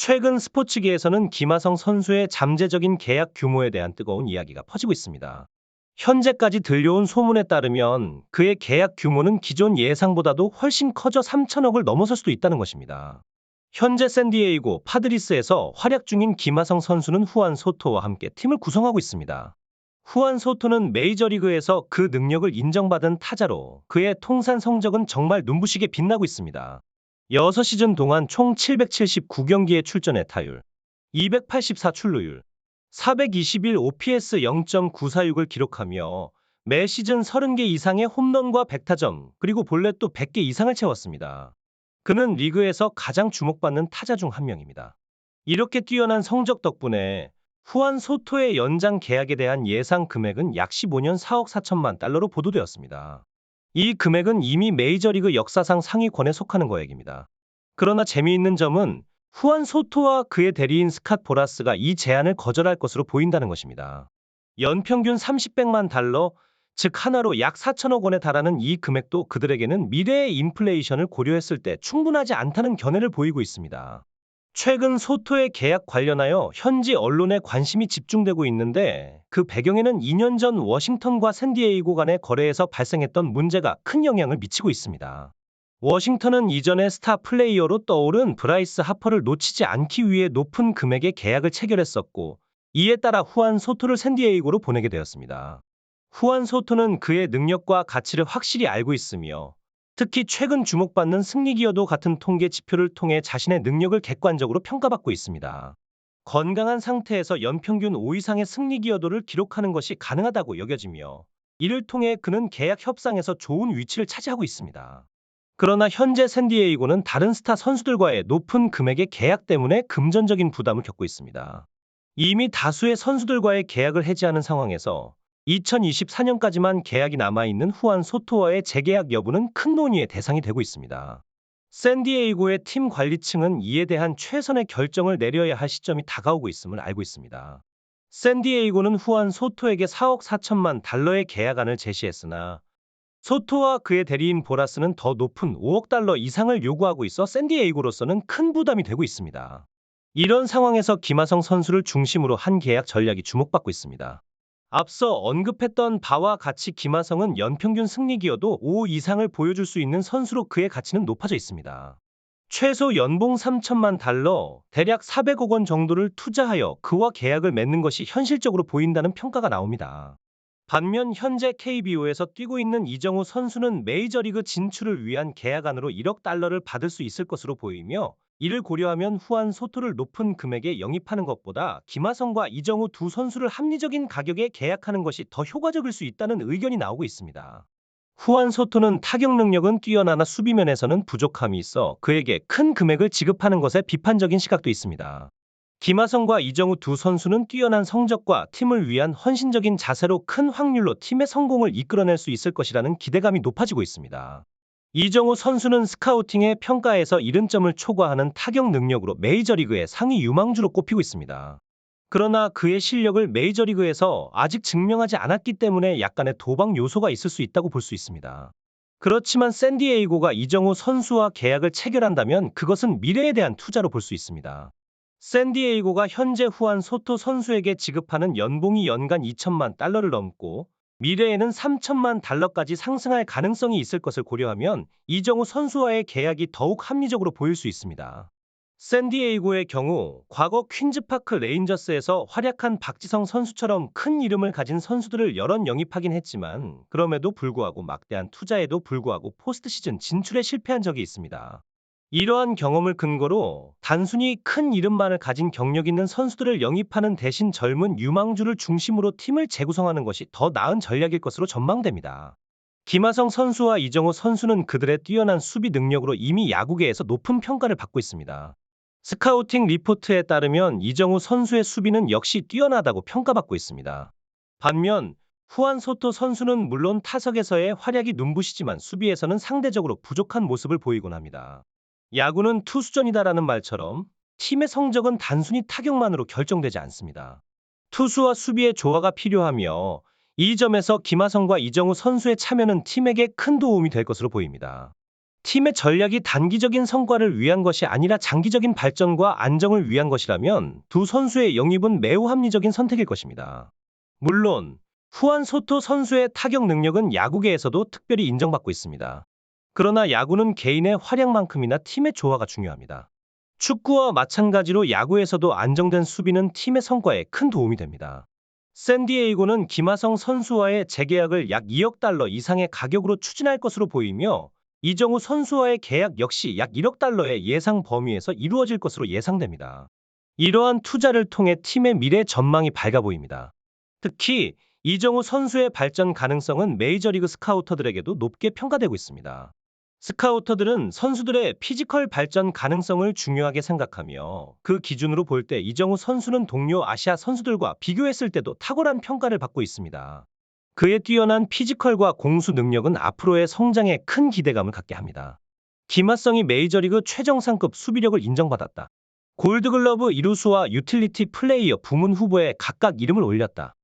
최근 스포츠계에서는 김하성 선수의 잠재적인 계약 규모에 대한 뜨거운 이야기가 퍼지고 있습니다. 현재까지 들려온 소문에 따르면 그의 계약 규모는 기존 예상보다도 훨씬 커져 3천억을 넘어설 수도 있다는 것입니다. 현재 샌디에이고 파드리스에서 활약 중인 김하성 선수는 후안 소토와 함께 팀을 구성하고 있습니다. 후안 소토는 메이저리그에서 그 능력을 인정받은 타자로 그의 통산 성적은 정말 눈부시게 빛나고 있습니다. 6시즌 동안 총 779경기에 출전해 타율 284 출루율 421 OPS 0.946을 기록하며 매 시즌 30개 이상의 홈런과 100타점 그리고 볼넷도 100개 이상을 채웠습니다. 그는 리그에서 가장 주목받는 타자 중 한 명입니다. 이렇게 뛰어난 성적 덕분에 후안 소토의 연장 계약에 대한 예상 금액은 약 15년 4억 4천만 달러로 보도되었습니다. 이 금액은 이미 메이저리그 역사상 상위권에 속하는 거액입니다. 그러나 재미있는 점은 후안 소토와 그의 대리인 스캇 보라스가 이 제안을 거절할 것으로 보인다는 것입니다. 연평균 30백만 달러, 즉 하나로 약 4천억 원에 달하는 이 금액도 그들에게는 미래의 인플레이션을 고려했을 때 충분하지 않다는 견해를 보이고 있습니다. 최근 소토의 계약 관련하여 현지 언론에 관심이 집중되고 있는데 그 배경에는 2년 전 워싱턴과 샌디에이고 간의 거래에서 발생했던 문제가 큰 영향을 미치고 있습니다. 워싱턴은 이전에 스타 플레이어로 떠오른 브라이스 하퍼를 놓치지 않기 위해 높은 금액의 계약을 체결했었고 이에 따라 후안 소토를 샌디에이고로 보내게 되었습니다. 후안 소토는 그의 능력과 가치를 확실히 알고 있으며 특히 최근 주목받는 승리 기여도 같은 통계 지표를 통해 자신의 능력을 객관적으로 평가받고 있습니다. 건강한 상태에서 연평균 5 이상의 승리 기여도를 기록하는 것이 가능하다고 여겨지며 이를 통해 그는 계약 협상에서 좋은 위치를 차지하고 있습니다. 그러나 현재 샌디에이고는 다른 스타 선수들과의 높은 금액의 계약 때문에 금전적인 부담을 겪고 있습니다. 이미 다수의 선수들과의 계약을 해지하는 상황에서 2024년까지만 계약이 남아있는 후안 소토와의 재계약 여부는 큰 논의의 대상이 되고 있습니다. 샌디에이고의 팀 관리층은 이에 대한 최선의 결정을 내려야 할 시점이 다가오고 있음을 알고 있습니다. 샌디에이고는 후안 소토에게 4억 4천만 달러의 계약안을 제시했으나 소토와 그의 대리인 보라스는 더 높은 5억 달러 이상을 요구하고 있어 샌디에이고로서는 큰 부담이 되고 있습니다. 이런 상황에서 김하성 선수를 중심으로 한 계약 전략이 주목받고 있습니다. 앞서 언급했던 바와 같이 김하성은 연평균 승리 기여도 5 이상을 보여줄 수 있는 선수로 그의 가치는 높아져 있습니다. 최소 연봉 3천만 달러, 대략 400억 원 정도를 투자하여 그와 계약을 맺는 것이 현실적으로 보인다는 평가가 나옵니다. 반면 현재 KBO에서 뛰고 있는 이정우 선수는 메이저리그 진출을 위한 계약안으로 1억 달러를 받을 수 있을 것으로 보이며 이를 고려하면 후안 소토를 높은 금액에 영입하는 것보다 김하성과 이정우 두 선수를 합리적인 가격에 계약하는 것이 더 효과적일 수 있다는 의견이 나오고 있습니다. 후안 소토는 타격 능력은 뛰어나나 수비면에서는 부족함이 있어 그에게 큰 금액을 지급하는 것에 비판적인 시각도 있습니다. 김하성과 이정우 두 선수는 뛰어난 성적과 팀을 위한 헌신적인 자세로 큰 확률로 팀의 성공을 이끌어낼 수 있을 것이라는 기대감이 높아지고 있습니다. 이정우 선수는 스카우팅의 평가에서 70점을 초과하는 타격 능력으로 메이저리그의 상위 유망주로 꼽히고 있습니다. 그러나 그의 실력을 메이저리그에서 아직 증명하지 않았기 때문에 약간의 도박 요소가 있을 수 있다고 볼 수 있습니다. 그렇지만 샌디에이고가 이정우 선수와 계약을 체결한다면 그것은 미래에 대한 투자로 볼 수 있습니다. 샌디에이고가 현재 후안 소토 선수에게 지급하는 연봉이 연간 2천만 달러를 넘고 미래에는 3천만 달러까지 상승할 가능성이 있을 것을 고려하면 이정우 선수와의 계약이 더욱 합리적으로 보일 수 있습니다. 샌디에이고의 경우 과거 퀸즈파크 레인저스에서 활약한 박지성 선수처럼 큰 이름을 가진 선수들을 여럿 영입하긴 했지만 그럼에도 불구하고 막대한 투자에도 불구하고 포스트 시즌 진출에 실패한 적이 있습니다. 이러한 경험을 근거로 단순히 큰 이름만을 가진 경력 있는 선수들을 영입하는 대신 젊은 유망주를 중심으로 팀을 재구성하는 것이 더 나은 전략일 것으로 전망됩니다. 김하성 선수와 이정우 선수는 그들의 뛰어난 수비 능력으로 이미 야구계에서 높은 평가를 받고 있습니다. 스카우팅 리포트에 따르면 이정우 선수의 수비는 역시 뛰어나다고 평가받고 있습니다. 반면 후안 소토 선수는 물론 타석에서의 활약이 눈부시지만 수비에서는 상대적으로 부족한 모습을 보이곤 합니다. 야구는 투수전이다라는 말처럼 팀의 성적은 단순히 타격만으로 결정되지 않습니다. 투수와 수비의 조화가 필요하며 이 점에서 김하성과 이정우 선수의 참여는 팀에게 큰 도움이 될 것으로 보입니다. 팀의 전략이 단기적인 성과를 위한 것이 아니라 장기적인 발전과 안정을 위한 것이라면 두 선수의 영입은 매우 합리적인 선택일 것입니다. 물론 후안 소토 선수의 타격 능력은 야구계에서도 특별히 인정받고 있습니다. 그러나 야구는 개인의 활약만큼이나 팀의 조화가 중요합니다. 축구와 마찬가지로 야구에서도 안정된 수비는 팀의 성과에 큰 도움이 됩니다. 샌디에이고는 김하성 선수와의 재계약을 약 2억 달러 이상의 가격으로 추진할 것으로 보이며 이정우 선수와의 계약 역시 약 1억 달러의 예상 범위에서 이루어질 것으로 예상됩니다. 이러한 투자를 통해 팀의 미래 전망이 밝아 보입니다. 특히 이정우 선수의 발전 가능성은 메이저리그 스카우터들에게도 높게 평가되고 있습니다. 스카우터들은 선수들의 피지컬 발전 가능성을 중요하게 생각하며 그 기준으로 볼 때 이정우 선수는 동료 아시아 선수들과 비교했을 때도 탁월한 평가를 받고 있습니다. 그의 뛰어난 피지컬과 공수 능력은 앞으로의 성장에 큰 기대감을 갖게 합니다. 김하성이 메이저리그 최정상급 수비력을 인정받았다. 골드글러브 이루수와 유틸리티 플레이어 부문 후보에 각각 이름을 올렸다.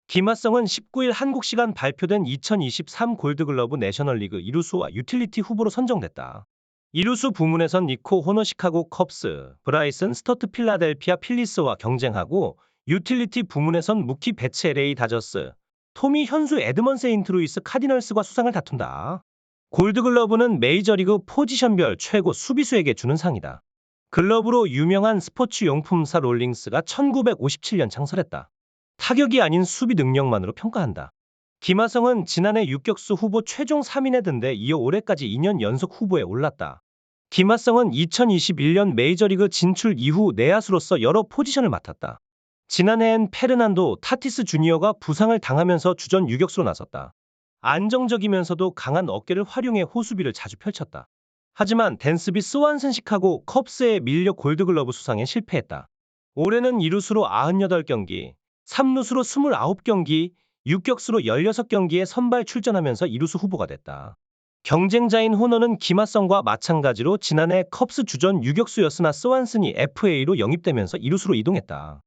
김하성은 19일 한국 시간 발표된 2023 골드글러브 내셔널리그 이루수와 유틸리티 후보로 선정됐다. 이루수 부문에선 니코 호너 시카고 컵스, 브라이슨 스터트 필라델피아 필리스와 경쟁하고 유틸리티 부문에선 무키 베츠 LA 다저스, 토미 현수 에드먼 세인트루이스 카디널스과 수상을 다툰다. 골드글러브는 메이저리그 포지션별 최고 수비수에게 주는 상이다. 글러브로 유명한 스포츠 용품사 롤링스가 1957년 창설했다. 타격이 아닌 수비 능력만으로 평가한다. 김하성은 지난해 유격수 후보 최종 3인에 든데 이어 올해까지 2년 연속 후보에 올랐다. 김하성은 2021년 메이저리그 진출 이후 내야수로서 여러 포지션을 맡았다. 지난해엔 페르난도 타티스 주니어가 부상을 당하면서 주전 유격수로 나섰다. 안정적이면서도 강한 어깨를 활용해 호수비를 자주 펼쳤다. 하지만 댄스비 스완슨 시카고 컵스에 밀려 골드글러브 수상에 실패했다. 올해는 2루수로 98경기, 3루수로 29경기, 유격수로 16경기에 선발 출전하면서 2루수 후보가 됐다. 경쟁자인 호너는 김하성과 마찬가지로 지난해 컵스 주전 유격수였으나 스완슨이 FA로 영입되면서 2루수로 이동했다.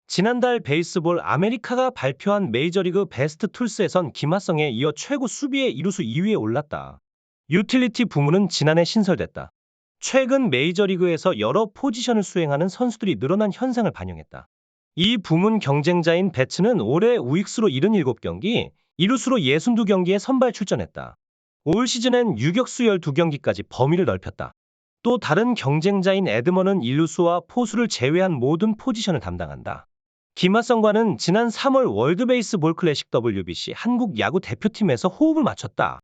지난달 베이스볼 아메리카가 발표한 메이저리그 베스트 툴스에선 김하성에 이어 최고 수비의 2루수 2위에 올랐다. 유틸리티 부문은 지난해 신설됐다. 최근 메이저리그에서 여러 포지션을 수행하는 선수들이 늘어난 현상을 반영했다. 이 부문 경쟁자인 배츠는 올해 우익수로 77경기, 이루수로 62경기에 선발 출전했다. 올 시즌엔 유격수 12경기까지 범위를 넓혔다. 또 다른 경쟁자인 에드먼은 일루수와 포수를 제외한 모든 포지션을 담당한다. 김하성과는 지난 3월 월드베이스볼 클래식 WBC 한국 야구 대표팀에서 호흡을 맞췄다.